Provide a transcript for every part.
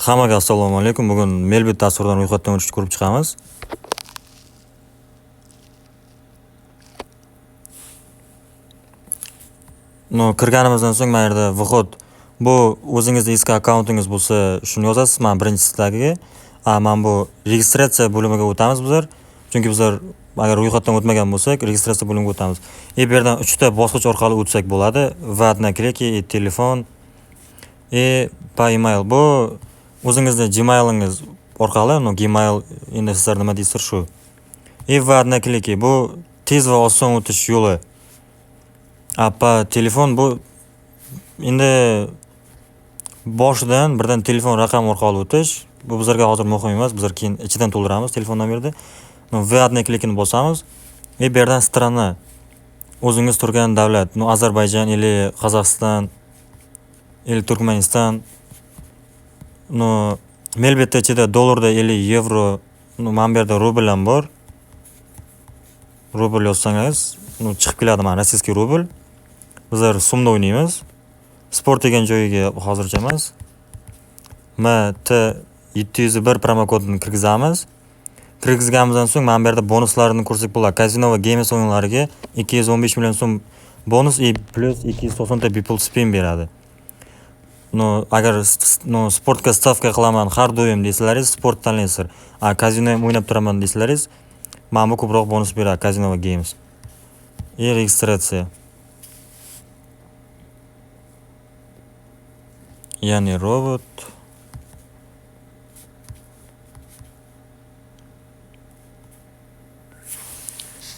Hammaga assalomu alaykum. Bugun Melbit dasturidan ro'yxatdan o'tishni ko'rib chiqamiz. Kirganimizdan so'ng mana yerda vhod bu o'zingizning eski akkauntingiz bo'lsa, shuni yozasiz. Men birinchisidagi, men bu registratsiya bo'limiga o'tamiz bizlar. Chunki bizlar agar ro'yxatdan o'tmagan bo'lsak, registratsiya bo'limiga o'tamiz. Bu yerdan 3 ta bosqich orqali o'tsak bo'ladi. Va'dna kliki, telefon, pa email. Bu o'zingizning Gmailingiz orqali, Gmail endi sizlar nima deysizlar shu. Va'dna kliki bu tez va oson o'tish yo'li. Pa telefon bu endi boshidan birdan telefon raqami orqali o'tish. Bu bizlarga hozir muhim emas. Bizlar keyin ichidan to'ldiramiz telefon nomerni. Va'dna klikini bosamiz. Bu yerdan strana o'zingiz turgan davlat, Ozarbayjon ili Qozog'iston ili Turkmaniston, Melbitda ichida dollarda 50 yevro, mana bu yerda rubl ham bor. Rubl yozsangiz, chiqib keladi mana rossiyskiy rubl. Bizlar so'mda o'ynaymiz. Sport degan joyiga hozircha emas. MT701 promo kodini kirgizamiz. Kirgizganimizdan so'ng mana bu yerda bonuslarini ko'rsak bo'ladi. Casino va games o'yinlariga 215 million so'm bonus plus 290 ta bepul spin beradi. Agar sportga stavka qilaman har doim deysalaringiz, sport tanlaysizlar. Casino ham o'ynab turaman deysalaringiz, mana bu ko'proq bonus beradi Casino va games. Registratsiya. Ya'ni robot.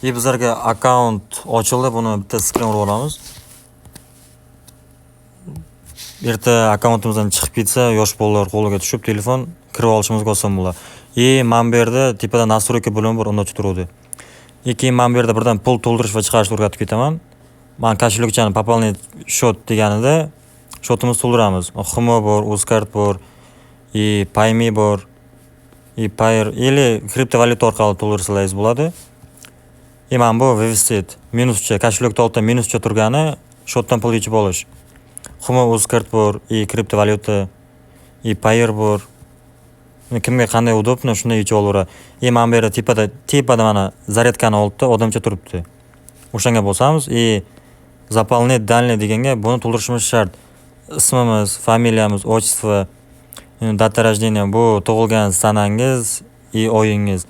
Bizlarga akkaunt ochildi. Buni bitta skrin urib olamiz. Erta akkauntimizdan chiqib ketsa, yosh bolalar qo'liga tushib telefon kirib olishimizga oson bo'ladi. Mana bu yerda tepada настройка bo'limi bor, unda turadi. Keyin mana bu yerda birdan pul to'ldirish va chiqarishni o'rgatib ketaman. Men kashlikchani пополнить счет deganida shotimizni to'ldiramiz. Xumo bor, Uzcard bor, Payme bor, Payer или kriptovalyuta orqali to'ldirsalaringiz bo'ladi. Mana bu вывести minuscha, kashlikda oltda minuscha turgani shotdan pul yechib olish. Xumo, Uzcard bor, kriptovalyuta, Payer bor. Kimga qanday udobni shunday yechib olaveradi. Mana bu yerda tepada mana zaryadkani oldida odamcha turibdi. O'shanga bosamiz. Заполнить данные deganga buni to'ldirishimiz shart. Ismimiz, familiyamiz, отчество, data rождения bu tug'ilgan sanangiz, oyingiz.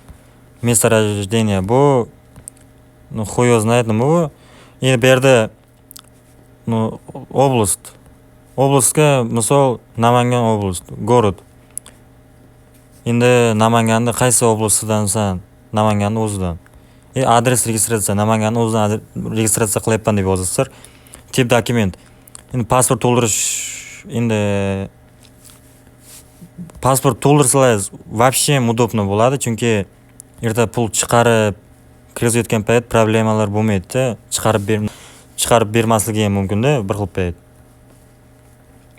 Место рождения bu xuyo знает nima bu. Endi bu yerda oblast. Oblastga misol Namangan oblast, город. Endi Namanganda qaysi oblastdansan? Namanganning o'zidan. Adres registratsiya, Namanganning o'zidan registratsiya qilyapman deb yozasizlar. Tip dokument. Endi pasport to'ldirish, endi pasport to'ldirsalaringiz вообще удобно bo'ladi, chunki erta pul chiqarib kirayotgan payt problemalar bo'lmaydi-da. Chiqarib bermasligi ham mumkin-da bir xil payt.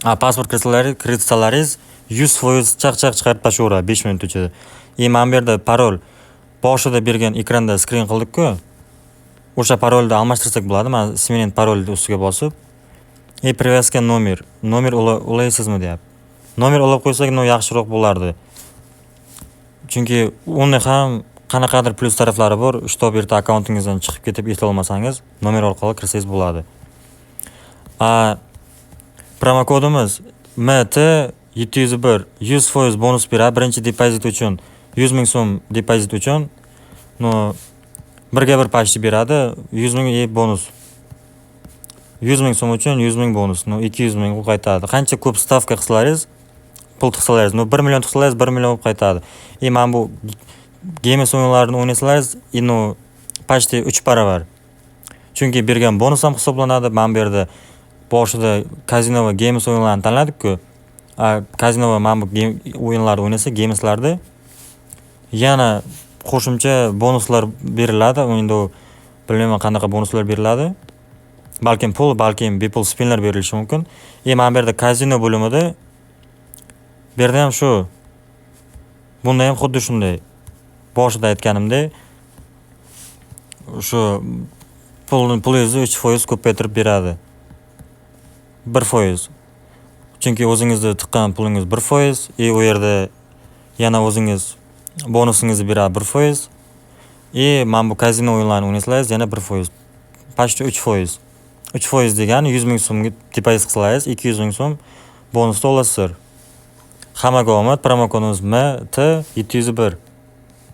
Pasport kiritsalaringiz 100% chaq-chaq chiqarib tashlaveradi 5 minut ichida. Mana bu yerda parol boshida bergan ekranda skrin qildik-ku. O'sha parolni almashtirsak bo'ladi. Men smenent parolni ustiga bosib, привязка nomer ulaysizmi deyapti. Nomer olib qo'ysak, yaxshiroq bo'lardi. Chunki uni ham qanaqadir plyus taraflari bor. Shtob erta akkauntingizdan chiqib ketib eslay olmasangiz, nomer orqali kirsangiz bo'ladi. Promo kodimiz MT701 100% bonus beradi. Birinchi depozit uchun 100 ming so'm depozit uchun birga bir pachti beradi. 100 ming bonus. 100 ming so'm uchun 100 ming bonus. 200 ming qaytadi. Qancha ko'p stavka qilsalaringiz, pul tiqsalaringiz, 1 million tiqsalaringiz 1 million qaytadi. Mana bu games o'yinlarini o'ynasalaringiz, pachti 3 baravar. Chunki bergan bonus ham hisoblanadi. Mana bu yerda boshida Casino va games o'yinlarini tanladik-ku. Casino va mana bu o'yinlarni o'ynasa, gameslarda yana qo'shimcha bonuslar beriladi. Endi bilmayman qanaqa bonuslar beriladi. Balkim pul, balkim bepul spinlar berilishi mumkin. Mana bu yerda Casino bo'limida bu yerda ham shu. Bunda ham xuddi shunday. Boshida aytganimdek, shu pulingizni 3% ko'paytirib beradi. 1%. Chunki o'zingizni tiqqan pulingiz 1%, u yerda yana o'zingiz bonusingizni beradi 1%. Mana bu kazino o'yinlarini o'ynasangiz yana 1%. Почти 3%. 3% degani 100 ming so'mga depozit qilsangiz 200 ming so'm bonusda olasizlar. Hammaga omad, promokodimiz MT701.